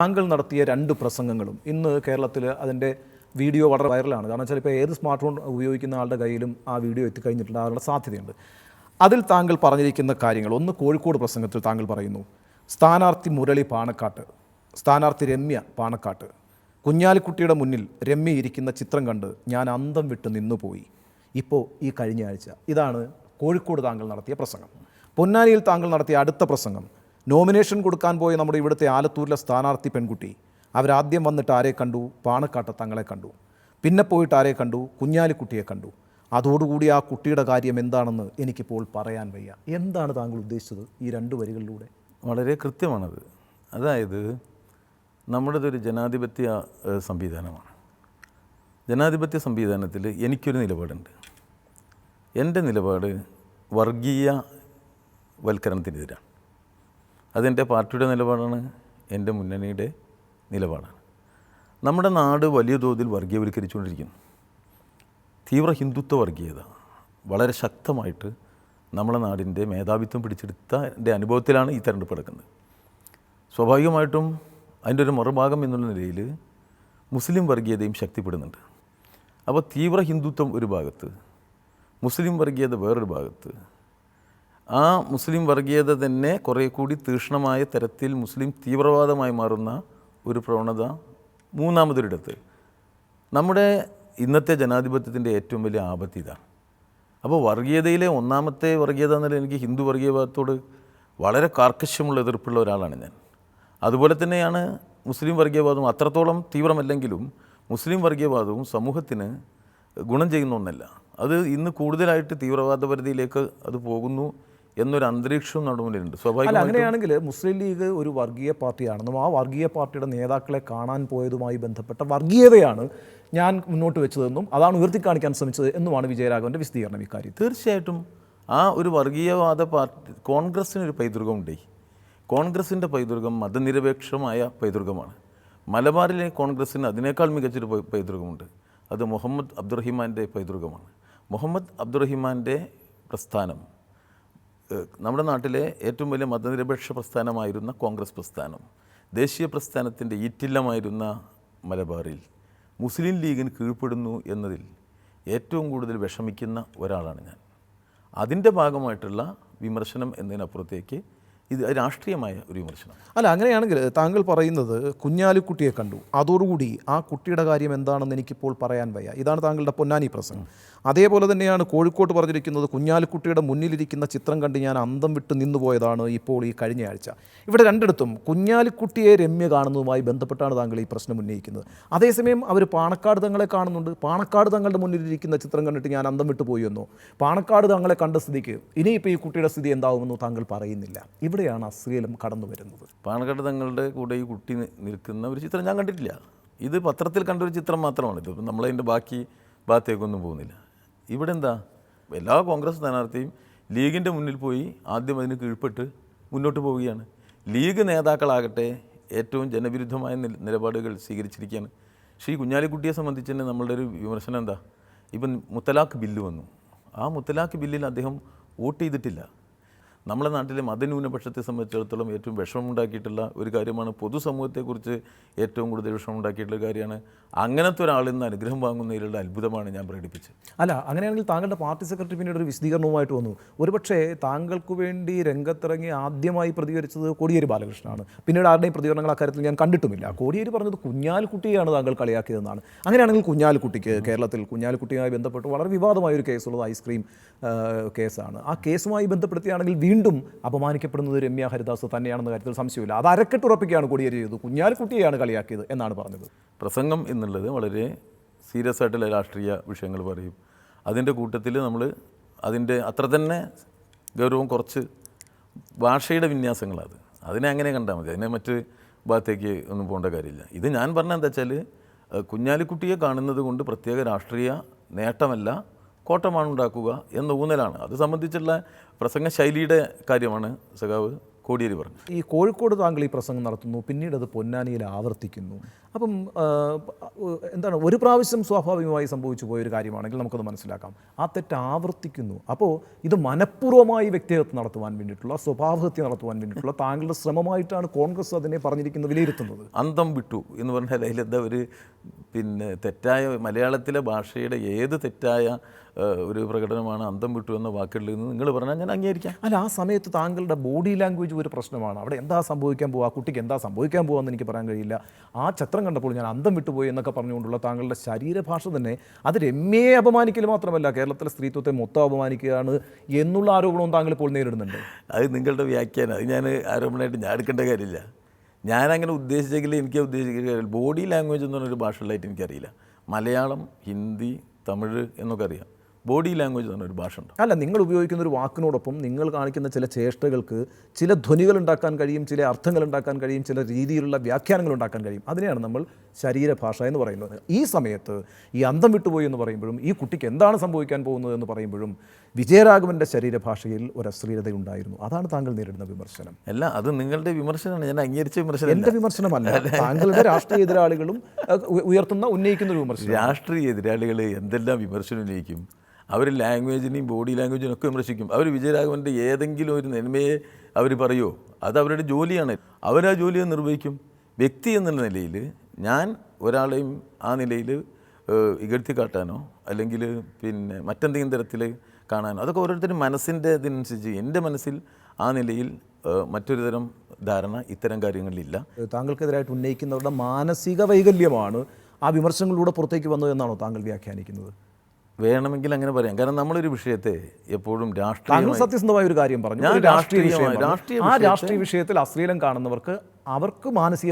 താങ്കൾ നടത്തിയ 2 പ്രസംഗങ്ങളും ഇന്ന് കേരളത്തിൽ അതിൻ്റെ വീഡിയോ വളരെ വൈറലാണ്. കാരണം വെച്ചാൽ ഇപ്പോൾ ഏത് സ്മാർട്ട് ഫോൺ ഉപയോഗിക്കുന്ന ആളുടെ കയ്യിലും ആ വീഡിയോ എത്തിക്കഴിഞ്ഞിട്ടുണ്ടാകാനുള്ള സാധ്യതയുണ്ട്. അതിൽ താങ്കൾ പറഞ്ഞിരിക്കുന്ന കാര്യങ്ങൾ, ഒന്ന് കോഴിക്കോട് പ്രസംഗത്തിൽ താങ്കൾ പറയുന്നു, സ്ഥാനാർത്ഥി മുരളി പാണക്കാട്ട്, സ്ഥാനാർത്ഥി രമ്യ പാണക്കാട്ട്, കുഞ്ഞാലിക്കുട്ടിയുടെ മുന്നിൽ രമ്യ ഇരിക്കുന്ന ചിത്രം കണ്ട് ഞാൻ അന്തം വിട്ട് നിന്നുപോയി ഇപ്പോൾ ഈ കഴിഞ്ഞ ആഴ്ച. ഇതാണ് കോഴിക്കോട് താങ്കൾ നടത്തിയ പ്രസംഗം. പൊന്നാനിയിൽ താങ്കൾ നടത്തിയ അടുത്ത പ്രസംഗം, നോമിനേഷൻ കൊടുക്കാൻ പോയ നമ്മുടെ ഇവിടുത്തെ ആലത്തൂരിലെ സ്ഥാനാർത്ഥി പെൺകുട്ടി, അവരാദ്യം വന്നിട്ട് ആരെ കണ്ടു? പാണക്കാട്ട് തങ്ങളെ കണ്ടു. പിന്നെ പോയിട്ട് ആരെ കണ്ടു? കുഞ്ഞാലിക്കുട്ടിയെ കണ്ടു. അതോടുകൂടി ആ കുട്ടിയുടെ കാര്യം എന്താണെന്ന് എനിക്കിപ്പോൾ പറയാൻ വയ്യ. എന്താണ് താങ്കൾ ഉദ്ദേശിച്ചത് ഈ 2 വരികളിലൂടെ? വളരെ കൃത്യമാണത്. അതായത് നമ്മുടേതൊരു ജനാധിപത്യ സംവിധാനമാണ്. ജനാധിപത്യ സംവിധാനത്തിൽ എനിക്കൊരു നിലപാടുണ്ട്. എൻ്റെ നിലപാട് വർഗീയ വൽക്കരണത്തിനെതിരാണ്. അതെൻ്റെ പാർട്ടിയുടെ നിലപാടാണ്, എൻ്റെ മുന്നണിയുടെ നിലപാടാണ്. നമ്മുടെ നാട് വലിയ തോതിൽ വർഗീയവൽക്കരിച്ചുകൊണ്ടിരിക്കുന്നു. തീവ്ര ഹിന്ദുത്വ വർഗീയത വളരെ ശക്തമായിട്ട് നമ്മുടെ നാടിൻ്റെ മേധാവിത്വം പിടിച്ചെടുത്തതിൻ്റെ അനുഭവത്തിലാണ് ഈ തെരഞ്ഞെടുപ്പ് നടക്കുന്നത്. സ്വാഭാവികമായിട്ടും അതിൻ്റെ ഒരു മറുഭാഗം എന്നുള്ള നിലയിൽ മുസ്ലിം വർഗീയതയും ശക്തിപ്പെടുന്നുണ്ട്. അപ്പോൾ തീവ്ര ഹിന്ദുത്വം ഒരു ഭാഗത്ത്, മുസ്ലിം വർഗീയത വേറൊരു ഭാഗത്ത്. ആ മുസ്ലിം വർഗീയത തന്നെ കുറേ കൂടി തീക്ഷ്ണമായ തരത്തിൽ മുസ്ലിം തീവ്രവാദമായി മാറുന്ന ഒരു പ്രവണത മൂന്നാമതൊരിടത്ത്. നമ്മുടെ ഇന്നത്തെ ജനാധിപത്യത്തിൻ്റെ ഏറ്റവും വലിയ ആപത്ത് ഇതാണ്. അപ്പോൾ വർഗീയതയിലെ ഒന്നാമത്തെ വർഗീയത എന്നാൽ എനിക്ക് ഹിന്ദു വർഗീയവാദത്തോട് വളരെ കാർക്കശ്യമുള്ള എതിർപ്പുള്ള ഒരാളാണ് ഞാൻ. അതുപോലെ തന്നെയാണ് മുസ്ലിം വർഗീയവാദവും. അത്രത്തോളം തീവ്രമല്ലെങ്കിലും മുസ്ലിം വർഗീയവാദവും സമൂഹത്തിന് ഗുണം ചെയ്യുന്ന ഒന്നല്ല. അത് ഇന്ന് കൂടുതലായിട്ട് തീവ്രവാദ പരിധിയിലേക്ക് അത് പോകുന്നു എന്നൊരു അന്തരീക്ഷവും നമ്മുടെ മുന്നിലുണ്ട്. സ്വാഭാവികം. അങ്ങനെയാണെങ്കിൽ മുസ്ലിം ലീഗ് ഒരു വർഗീയ പാർട്ടിയാണെന്നും ആ വർഗീയ പാർട്ടിയുടെ നേതാക്കളെ കാണാൻ പോയതുമായി ബന്ധപ്പെട്ട വർഗീയതയാണ് ഞാൻ മുന്നോട്ട് വെച്ചതെന്നും അതാണ് ഉയർത്തിക്കാണിക്കാൻ ശ്രമിച്ചത് എന്നുമാണ് വിജയരാഘവൻ്റെ വിശദീകരണം ഇക്കാര്യം. തീർച്ചയായിട്ടും ആ ഒരു വർഗീയവാദ പാർട്ടി കോൺഗ്രസ്സിനൊരു പൈതൃകമുണ്ട്. കോൺഗ്രസിൻ്റെ പൈതൃകം മതനിരപേക്ഷമായ പൈതൃകമാണ്. മലബാറിലെ കോൺഗ്രസ്സിന് അതിനേക്കാൾ മികച്ചൊരു പൈതൃകമുണ്ട്. അത് മുഹമ്മദ് അബ്ദുറഹിമാൻ്റെ പൈതൃകമാണ്. മുഹമ്മദ് അബ്ദുറഹിമാൻ്റെ പ്രസ്ഥാനം നമ്മുടെ നാട്ടിലെ ഏറ്റവും വലിയ മതനിരപേക്ഷ പ്രസ്ഥാനമായിരുന്ന കോൺഗ്രസ് പ്രസ്ഥാനം, ദേശീയ പ്രസ്ഥാനത്തിൻ്റെ ഈറ്റില്ലമായിരുന്ന മലബാറിൽ മുസ്ലിം ലീഗിന് കീഴ്പ്പെടുന്നു എന്നതിൽ ഏറ്റവും കൂടുതൽ വിഷമിക്കുന്ന ഒരാളാണ് ഞാൻ. അതിൻ്റെ ഭാഗമായിട്ടുള്ള വിമർശനം എന്നതിനപ്പുറത്തേക്ക് ഇത് രാഷ്ട്രീയമായ ഒരു വിമർശനം അല്ല. അങ്ങനെയാണെങ്കിൽ താങ്കൾ പറയുന്നത് കുഞ്ഞാലിക്കുട്ടിയെ കണ്ടു, അതോടുകൂടി ആ കുട്ടിയുടെ കാര്യം എന്താണെന്ന് എനിക്കിപ്പോൾ പറയാൻ വയ്യ. ഇതാണ് താങ്കളുടെ പൊന്നാനി പ്രസംഗം. അതേപോലെ തന്നെയാണ് കോഴിക്കോട്ട് പറഞ്ഞിരിക്കുന്നത്, കുഞ്ഞാലിക്കുട്ടിയുടെ മുന്നിലിരിക്കുന്ന ചിത്രം കണ്ട് ഞാൻ അന്തം വിട്ട് നിന്നുപോയതാണ് ഇപ്പോൾ ഈ കഴിഞ്ഞ ആഴ്ച. ഇവിടെ രണ്ടിടത്തും കുഞ്ഞാലിക്കുട്ടിയെ രമ്യ കാണുന്നതുമായി ബന്ധപ്പെട്ടാണ് താങ്കൾ ഈ പ്രശ്നം ഉന്നയിക്കുന്നത്. അതേസമയം അവർ പാണക്കാട് തങ്ങളെ കാണുന്നുണ്ട്. പാണക്കാട് തങ്ങളുടെ മുന്നിലിരിക്കുന്ന ചിത്രം കണ്ടിട്ട് ഞാൻ അന്തം വിട്ടു പോയി എന്നോ, പാണക്കാട് തങ്ങളെ കണ്ട സ്ഥിതിക്ക് ഇനിയിപ്പോൾ ഈ കുട്ടിയുടെ സ്ഥിതി എന്താവുമെന്നോ താങ്കൾ പറയുന്നില്ല. ഇവിടെയാണ് അശ്ലീലം കടന്നു വരുന്നത്. പാണക്കാട് തങ്ങളുടെ കൂടെ ഈ കുട്ടി നിൽക്കുന്ന ഒരു ചിത്രം ഞാൻ കണ്ടിട്ടില്ല. ഇത് പത്രത്തിൽ കണ്ടൊരു ചിത്രം മാത്രമാണ്. ഇത് നമ്മളതിൻ്റെ ബാക്കി ഭാഗത്തേക്കൊന്നും പോകുന്നില്ല. ഇവിടെ എന്താ, എല്ലാ കോൺഗ്രസ് സ്ഥാനാർത്ഥിയും ലീഗിൻ്റെ മുന്നിൽ പോയി ആദ്യം അതിന് കീഴ്പ്പെട്ട് മുന്നോട്ട് പോവുകയാണ്. ലീഗ് നേതാക്കളാകട്ടെ ഏറ്റവും ജനവിരുദ്ധമായ നിലപാടുകൾ സ്വീകരിച്ചിരിക്കുകയാണ്. ശ്രീ കുഞ്ഞാലിക്കുട്ടിയെ സംബന്ധിച്ച് തന്നെ നമ്മളുടെ ഒരു വിമർശനം എന്താ, ഇപ്പം മുത്തലാഖ് ബില്ല് വന്നു. ആ മുത്തലാഖ് ബില്ലിൽ അദ്ദേഹം വോട്ട് ചെയ്തിട്ടില്ല. നമ്മുടെ നാട്ടിലെ മതന്യൂനപക്ഷത്തെ സംബന്ധിച്ചിടത്തോളം ഏറ്റവും വിഷമമുണ്ടാക്കിയിട്ടുള്ള ഒരു കാര്യമാണ്, പൊതുസമൂഹത്തെക്കുറിച്ച് ഏറ്റവും കൂടുതൽ വിഷമമുണ്ടാക്കിയിട്ടുള്ള കാര്യമാണ്. അങ്ങനത്തെ ഒരാളിൽ നിന്ന് അനുഗ്രഹം വാങ്ങുന്നതിലുള്ള അത്ഭുതമാണ് ഞാൻ പ്രകടിപ്പിച്ചത്. അല്ല, അങ്ങനെയാണെങ്കിൽ താങ്കളുടെ പാർട്ടി സെക്രട്ടറി പിന്നീട് ഒരു വിശദീകരണവുമായിട്ട് വന്നു. ഒരുപക്ഷേ താങ്കൾക്ക് വേണ്ടി രംഗത്തിറങ്ങി ആദ്യമായി പ്രതികരിച്ചത് കോടിയേരി ബാലകൃഷ്ണനാണ്. പിന്നീട് ആരുടെയും പ്രതികരണങ്ങൾ അക്കാര്യത്തിൽ ഞാൻ കണ്ടിട്ടുമില്ല. കോടിയേരി പറഞ്ഞത് കുഞ്ഞാലിക്കുട്ടിയാണ് താങ്കൾ കളിയാക്കിയതെന്നാണ്. അങ്ങനെയാണെങ്കിൽ കുഞ്ഞാലിക്കുട്ടിക്ക് കേരളത്തിൽ കുഞ്ഞാലിക്കുട്ടിയുമായി ബന്ധപ്പെട്ട് വളരെ വിവാദമായൊരു കേസുള്ളത് ഐസ്ക്രീം കേസാണ്. ആ കേസുമായി ബന്ധപ്പെടുത്തിയാണെങ്കിൽ വീണ്ടും അപമാനിക്കപ്പെടുന്നത് രമ്യ ഹരിദാസ് തന്നെയാണെന്ന കാര്യത്തിൽ സംശയമില്ല. അത് അരക്കെട്ടുറപ്പിക്കുകയാണ് കോടിയേരി ചെയ്തത്. കുഞ്ഞാലിക്കുട്ടിയെയാണ് കളിയാക്കിയത് എന്നാണ് പറഞ്ഞത്. പ്രസംഗം എന്നുള്ളത് വളരെ സീരിയസ് ആയിട്ടുള്ള രാഷ്ട്രീയ വിഷയങ്ങൾ പറയും. അതിൻ്റെ കൂട്ടത്തിൽ നമ്മൾ അതിൻ്റെ അത്ര തന്നെ ഗൗരവം കുറച്ച് ഭാഷയുടെ വിന്യാസങ്ങളത്, അതിനെ അങ്ങനെ കണ്ടാൽ മതി. അതിനെ മറ്റ് ഭാഗത്തേക്ക് ഒന്നും പോകേണ്ട കാര്യമില്ല. ഇത് ഞാൻ പറഞ്ഞത് എന്താ വെച്ചാൽ, കുഞ്ഞാലിക്കുട്ടിയെ കാണുന്നത് കൊണ്ട് പ്രത്യേക രാഷ്ട്രീയ നേട്ടമല്ല, കോട്ടമാണ് ഉണ്ടാക്കുക എന്ന ഊന്നലാണ്. അത് സംബന്ധിച്ചുള്ള പ്രസംഗ ശൈലിയുടെ കാര്യമാണ് സഖാവ് കോടിയേരി പറഞ്ഞു. ഈ കോഴിക്കോട് താങ്കൾ ഈ പ്രസംഗം നടത്തുന്നു, പിന്നീട് അത് പൊന്നാനിയിൽ ആവർത്തിക്കുന്നു. അപ്പം എന്താണ്, ഒരു പ്രാവശ്യം സ്വാഭാവികമായി സംഭവിച്ചു പോയൊരു കാര്യമാണെങ്കിൽ നമുക്കത് മനസ്സിലാക്കാം. ആ തെറ്റ് ആവർത്തിക്കുന്നു. അപ്പോൾ ഇത് മനഃപൂർവ്വമായി വ്യക്തിഹത്യ നടത്തുവാൻ വേണ്ടിയിട്ടുള്ള, സ്വഭാവഹത്യ നടത്തുവാൻ വേണ്ടിയിട്ടുള്ള താങ്കളുടെ ശ്രമമായിട്ടാണ് കോൺഗ്രസ് അതിനെ പറഞ്ഞിരിക്കുന്നത്, വിലയിരുത്തുന്നത്. അന്തം വിട്ടു എന്ന് പറഞ്ഞാൽ അതിലെന്താ ഒരു തെറ്റായ മലയാളത്തിലെ ഭാഷയുടെ ഏത് തെറ്റായ ഒരു പ്രകടനമാണ് അന്തം വിട്ടു എന്ന വാക്കുകളിൽ നിന്ന് നിങ്ങൾ പറഞ്ഞാൽ ഞാൻ അംഗീകരിക്കാം. അല്ല, ആ സമയത്ത് താങ്കളുടെ ബോഡി ലാംഗ്വേജ് ഒരു പ്രശ്നമാണ്. അവിടെ എന്താ സംഭവിക്കാൻ പോകുക, ആ കുട്ടിക്ക് എന്താ സംഭവിക്കാൻ പോകുകയെന്ന് എനിക്ക് പറയാൻ കഴിയില്ല. ആ ചിത്രം കണ്ടപ്പോൾ ഞാൻ അന്തം വിട്ടുപോയി എന്നൊക്കെ പറഞ്ഞുകൊണ്ടുള്ള താങ്കളുടെ ശരീരഭാഷ തന്നെ അത് രമ്യയെ അപമാനിക്കൽ മാത്രമല്ല, കേരളത്തിലെ സ്ത്രീത്വത്തെ മൊത്തം അപമാനിക്കുകയാണ് എന്നുള്ള ആരോപണവും താങ്കൾ ഇപ്പോൾ നേരിടുന്നുണ്ട്. അത് നിങ്ങളുടെ വ്യാഖ്യാനം. അത് ഞാൻ ആരോപണമായിട്ട് ഞാൻ എടുക്കേണ്ട കാര്യമില്ല. ഞാനങ്ങനെ ഉദ്ദേശിച്ചെങ്കിൽ എനിക്ക് ഉദ്ദേശിക്കുന്ന ബോഡി ലാംഗ്വേജ് എന്ന് പറഞ്ഞൊരു ഭാഷകളായിട്ട് എനിക്കറിയില്ല. മലയാളം, ഹിന്ദി, തമിഴ് എന്നൊക്കെ അറിയാം. ബോഡി ലാംഗ്വേജ് എന്ന് പറഞ്ഞൊരു ഭാഷ ഉണ്ട്. അല്ല, നിങ്ങൾ ഉപയോഗിക്കുന്ന ഒരു വാക്കിനോടൊപ്പം നിങ്ങൾ കാണിക്കുന്ന ചില ചേഷ്ടകൾക്ക് ചില ധ്വനികൾ ഉണ്ടാക്കാൻ കഴിയും, ചില അർത്ഥങ്ങൾ ഉണ്ടാക്കാൻ കഴിയും, ചില രീതിയിലുള്ള വ്യാഖ്യാനങ്ങൾ ഉണ്ടാക്കാൻ കഴിയും. അതിനെയാണ് നമ്മൾ ശരീരഭാഷ എന്ന് പറയുന്നത്. ഈ സമയത്ത് ഈ അന്തം വിട്ടുപോയി എന്ന് പറയുമ്പോഴും, ഈ കുട്ടിക്ക് എന്താണ് സംഭവിക്കാൻ പോകുന്നത് എന്ന് പറയുമ്പോഴും, വിജയരാഘവൻ്റെ ശരീരഭാഷയിൽ ഒരു അശ്ലീലത ഉണ്ടായിരുന്നു. അതാണ് താങ്കൾ നേരിടുന്ന വിമർശനം. അല്ല, അത് നിങ്ങളുടെ വിമർശനമാണ്. ഞാൻ അംഗീകരിച്ച വിമർശനം. എൻ്റെ വിമർശനമല്ല, താങ്കളുടെ രാഷ്ട്രീയ എതിരാളികളും ഉയർത്തുന്ന ഉന്നയിക്കുന്ന രാഷ്ട്രീയ എതിരാളികൾ എന്തെല്ലാം വിമർശനം ഉന്നയിക്കും. അവർ ലാംഗ്വേജിനെയും ബോഡി ലാംഗ്വേജിനും ഒക്കെ വിമർശിക്കും. അവർ വിജയരാഘവൻ്റെ ഏതെങ്കിലും ഒരു നന്മയെ അവർ പറയുമോ? അത് അവരുടെ ജോലിയാണ്. അവരാ ജോലിയെ നിർവഹിക്കും. വ്യക്തി എന്നുള്ള നിലയിൽ ഞാൻ ഒരാളെയും ആ നിലയിൽ ഇകഴ്ത്തി കാട്ടാനോ അല്ലെങ്കിൽ മറ്റെന്തെങ്കിലും തരത്തിൽ കാണാനോ, അതൊക്കെ ഓരോരുത്തരും മനസ്സിൻ്റെ ഇതിനനുസരിച്ച്. എൻ്റെ മനസ്സിൽ ആ നിലയിൽ മറ്റൊരു തരം ധാരണ ഇത്തരം കാര്യങ്ങളിലില്ല. താങ്കൾക്കെതിരായിട്ട് ഉന്നയിക്കുന്നവരുടെ മാനസിക വൈകല്യമാണ് ആ വിമർശനങ്ങളിലൂടെ പുറത്തേക്ക് വന്നത് എന്നാണോ താങ്കൾ വ്യാഖ്യാനിക്കുന്നത്? വേണമെങ്കിൽ അങ്ങനെ പറയാം. കാരണം നമ്മളൊരു വിഷയത്തെ എപ്പോഴും താങ്കൾ സത്യസന്ധമായ ഒരു കാര്യം പറഞ്ഞു. രാഷ്ട്രീയ രാഷ്ട്രീയ വിഷയത്തിൽ അശ്ലീലം കാണുന്നവർക്ക് അവർക്ക് മാനസിക